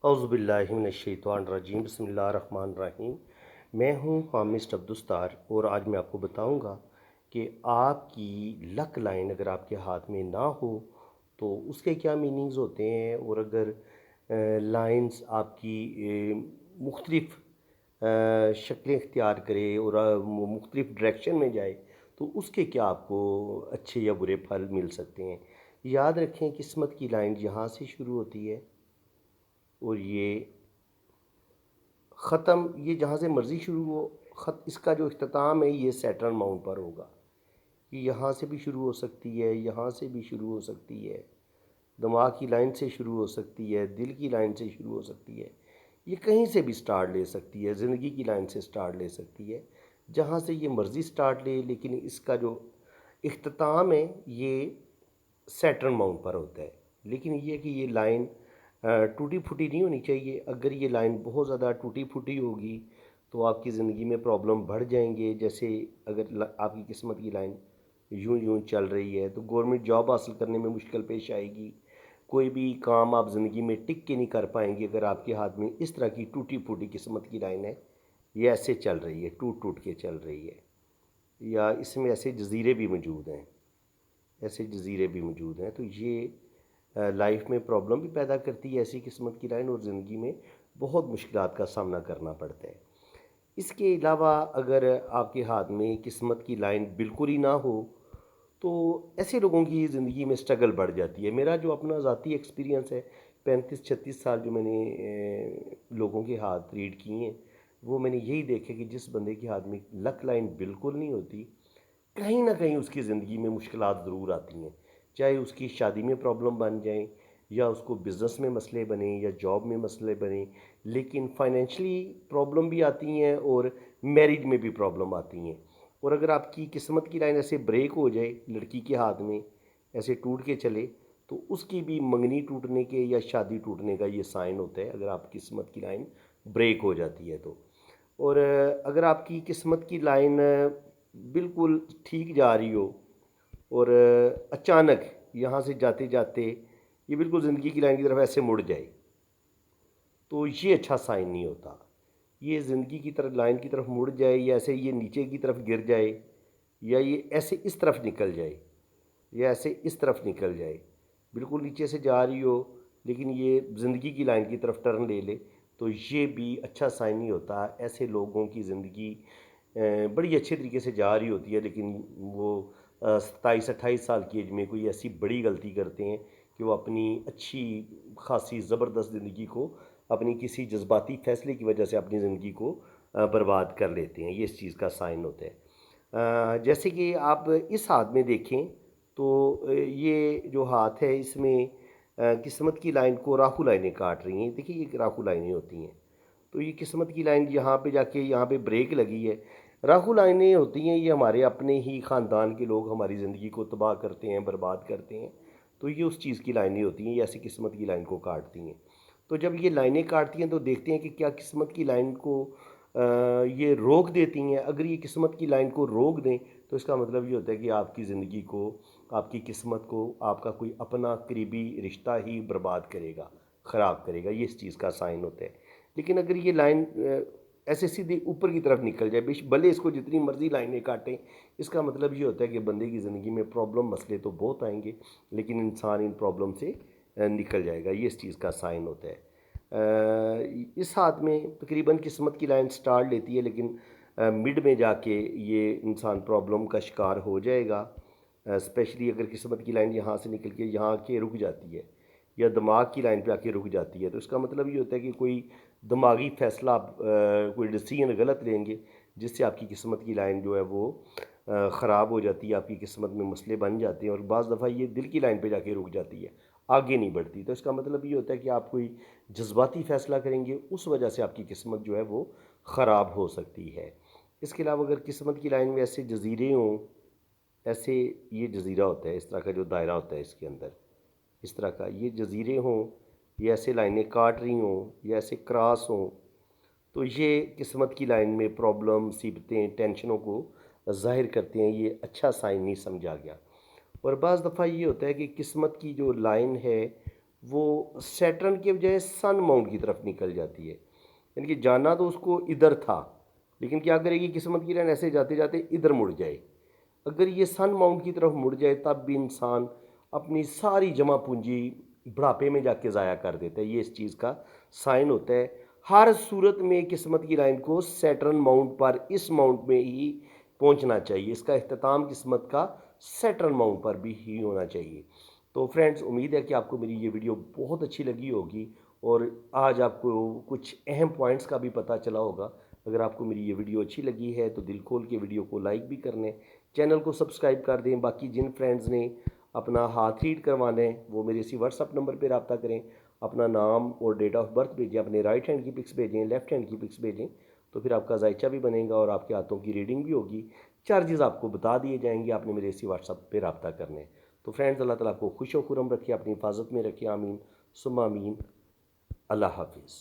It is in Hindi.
औज़ुबिल्लाहिमिनश्शैतानिर्रजीम बिस्मिल्लाहिर्रहमानिर्रहीम। मैं हूँ हामिद अब्दुस्तार और आज मैं आपको बताऊँगा कि आपकी लक लाइन अगर आपके हाथ में ना हो तो उसके क्या मीनिंग्स होते हैं, और अगर लाइंस आपकी मुख्तलिफ़ शक्लें इख्तियार करे और मुख्तलिफ़ डायरेक्शन में जाए तो उसके क्या आपको अच्छे या बुरे फल मिल सकते हैं। याद रखें, किस्मत की लाइन यहाँ से शुरू होती है और ये ख़त्म, ये जहाँ से मर्ज़ी शुरू हो, इसका जो इख्तिताम है ये सैटर्न माउंट पर होगा। ये यहाँ से भी शुरू हो सकती है, यहाँ से भी शुरू हो सकती है, दिमाग की लाइन से शुरू हो सकती है, दिल की लाइन से शुरू हो सकती है, ये कहीं से भी स्टार्ट ले सकती है, ज़िंदगी की लाइन से स्टार्ट ले सकती है, जहाँ से ये मर्ज़ी स्टार्ट ले। लेकिन इसका जो इख्तिताम है ये सैटर्न माउंट पर होता है। लेकिन ये कि ये लाइन टूटी फूटी नहीं होनी चाहिए। अगर ये लाइन बहुत ज़्यादा टूटी फूटी होगी तो आपकी ज़िंदगी में प्रॉब्लम बढ़ जाएंगे। जैसे अगर आपकी किस्मत की लाइन यूं यूं चल रही है तो गवर्नमेंट जॉब हासिल करने में मुश्किल पेश आएगी, कोई भी काम आप ज़िंदगी में टिक के नहीं कर पाएंगे अगर आपके हाथ में इस तरह की टूटी फूटी किस्मत की लाइन है, ये ऐसे चल रही है, टूट टूट के चल रही है। या इसमें ऐसे जजीरे भी मौजूद हैं, ऐसे जजीरे भी मौजूद हैं। तो ये लाइफ में प्रॉब्लम भी पैदा करती है ऐसी किस्मत की लाइन, और ज़िंदगी में बहुत मुश्किलात का सामना करना पड़ता है। इसके अलावा अगर आपके हाथ में किस्मत की लाइन बिल्कुल ही ना हो तो ऐसे लोगों की ज़िंदगी में स्ट्रगल बढ़ जाती है। मेरा जो अपना ज़ाती एक्सपीरियंस है, 35-36 साल जो मैंने लोगों के हाथ रीड किए हैं, वो मैंने यही देखे कि जिस बंदे के हाथ में लक लाइन बिल्कुल नहीं होती, कहीं ना कहीं उसकी ज़िंदगी में मुश्किलात ज़रूर आती हैं। चाहे उसकी शादी में प्रॉब्लम बन जाए, या उसको बिज़नेस में मसले बने, या जॉब में मसले बने, लेकिन फाइनेंशली प्रॉब्लम भी आती हैं और मैरिज में भी प्रॉब्लम आती हैं। और अगर आपकी किस्मत की लाइन ऐसे ब्रेक हो जाए, लड़की के हाथ में ऐसे टूट के चले, तो उसकी भी मंगनी टूटने के या शादी टूटने का ये साइन होता है अगर आप किस्मत की लाइन ब्रेक हो जाती है तो। और अगर आपकी किस्मत की लाइन बिल्कुल ठीक जा रही हो और अचानक यहाँ से जाते जाते ये बिल्कुल ज़िंदगी की लाइन की तरफ ऐसे मुड़ जाए, तो ये अच्छा साइन नहीं होता। ये ज़िंदगी की तरफ लाइन की तरफ मुड़ जाए, या ऐसे ये नीचे की तरफ गिर जाए, या ये ऐसे इस तरफ निकल जाए, या ऐसे इस तरफ निकल जाए, बिल्कुल नीचे से जा रही हो लेकिन ये ज़िंदगी की लाइन की तरफ टर्न ले ले, तो ये भी अच्छा साइन नहीं होता। ऐसे लोगों की ज़िंदगी बड़ी अच्छे तरीके से जा रही होती है, लेकिन वो 27-28 साल की एज में कोई ऐसी बड़ी गलती करते हैं कि वो अपनी अच्छी खासी ज़बरदस्त ज़िंदगी को अपनी किसी जज्बाती फ़ैसले की वजह से अपनी ज़िंदगी को बर्बाद कर लेते हैं। ये इस चीज़ का साइन होता है। जैसे कि आप इस हाथ में देखें तो ये जो हाथ है इसमें किस्मत की लाइन को राहु लाइनें काट रही हैं। देखिए, ये राहु लाइनें होती हैं, तो ये किस्मत की लाइन यहाँ पे जाके यहाँ पे ब्रेक लगी है। राहु लाइनें होती हैं, ये हमारे अपने ही ख़ानदान के लोग हमारी ज़िंदगी को तबाह करते हैं, बर्बाद करते हैं। तो ये उस चीज़ की लाइनें होती हैं, ये ऐसी किस्मत की लाइन को काटती हैं। तो जब ये लाइनें काटती हैं तो देखते हैं कि क्या किस्मत की लाइन को ये रोक देती हैं। अगर ये किस्मत की लाइन को रोक दें तो इसका मतलब ये होता है कि आपकी ज़िंदगी को, आपकी किस्मत को आपका कोई अपना करीबी रिश्ता ही बर्बाद करेगा, ख़राब करेगा। ये इस चीज़ का साइन होता है। लेकिन अगर ये लाइन ऐसे सीधी ऊपर की तरफ निकल जाए, भले इसको जितनी मर्ज़ी लाइनें काटें, इसका मतलब ये होता है कि बंदे की ज़िंदगी में प्रॉब्लम मसले तो बहुत आएंगे, लेकिन इंसान इन प्रॉब्लम से निकल जाएगा। ये इस चीज़ का साइन होता है। इस हाथ में तकरीबन किस्मत की लाइन स्टार्ट लेती है, लेकिन मिड में जाके ये इंसान प्रॉब्लम का शिकार हो जाएगा। स्पेशली अगर किस्मत की लाइन यहाँ से निकल के यहाँ के रुक जाती है, या दिमाग की लाइन पे आके रुक जाती है, तो इसका मतलब ये होता है कि कोई दिमागी फ़ैसला आप कोई डिसीजन गलत लेंगे, जिससे आपकी किस्मत की लाइन जो है वो ख़राब हो जाती है, आपकी किस्मत में मसले बन जाते हैं, और बाज़ दफ़ा ये दिल की लाइन पे जाके रुक जाती है, आगे नहीं बढ़ती। तो इसका मतलब ये होता है कि आप कोई जज्बाती फ़ैसला करेंगे, उस वजह से आपकी किस्मत जो है वो ख़राब हो सकती है। इसके अलावा अगर किस्मत की लाइन में ऐसे जजीरे हों, ऐसे ये जजीरा होता है, इस तरह का जो दायरा होता है इसके अंदर, इस तरह का ये जजीरे हों, या ऐसे लाइनें काट रही हों, या ऐसे क्रॉस हों, तो ये किस्मत की लाइन में प्रॉब्लम, मुसीबतें, टेंशनों को ज़ाहिर करते हैं। ये अच्छा साइन नहीं समझा गया। और बाज़ दफ़ा ये होता है कि किस्मत की जो लाइन है वो सैटर्न के बजाय सन माउंट की तरफ निकल जाती है। यानी कि जाना तो उसको इधर था, लेकिन क्या करेगी किस्मत की लाइन ऐसे जाते जाते इधर मुड़ जाए। अगर ये सन माउंट की तरफ मुड़ जाए तब भी इंसान अपनी सारी जमा पूंजी बुढ़ापे में जाके ज़ाया कर देता है। ये इस चीज़ का साइन होता है। हर सूरत में किस्मत की लाइन को सैटर्न माउंट पर, इस माउंट में ही पहुंचना चाहिए। इसका इख्तिताम किस्मत का सैटर्न माउंट पर भी ही होना चाहिए। तो फ्रेंड्स, उम्मीद है कि आपको मेरी ये वीडियो बहुत अच्छी लगी होगी और आज आपको कुछ अहम पॉइंट्स का भी पता चला होगा। अगर आपको मेरी ये वीडियो अच्छी लगी है तो दिल खोल के वीडियो को लाइक भी कर लें, चैनल को सब्सक्राइब कर दें। बाकी जिन फ्रेंड्स ने अपना हाथ रीड करवाना है वो मेरे इसी व्हाट्सअप नंबर पर रब्ता करें। अपना नाम और डेट ऑफ बर्थ भेजें, अपने राइट हैंड की पिक्स भेजें, लेफ्ट हैंड की पिक्स भेजें, तो फिर आपका जायचा भी बनेगा और आपके हाथों की रीडिंग भी होगी। चार्जेस आपको बता दिए जाएंगे, आपने मेरे इसी व्हाट्सअप पे रब्ता करने हैं। तो फ्रेंड्स, अल्लाह ताला आपको खुश व खुरम रखे, अपनी हिफाजत में रखे। आमीन सुम्मा आमीन। अल्लाह हाफिज़।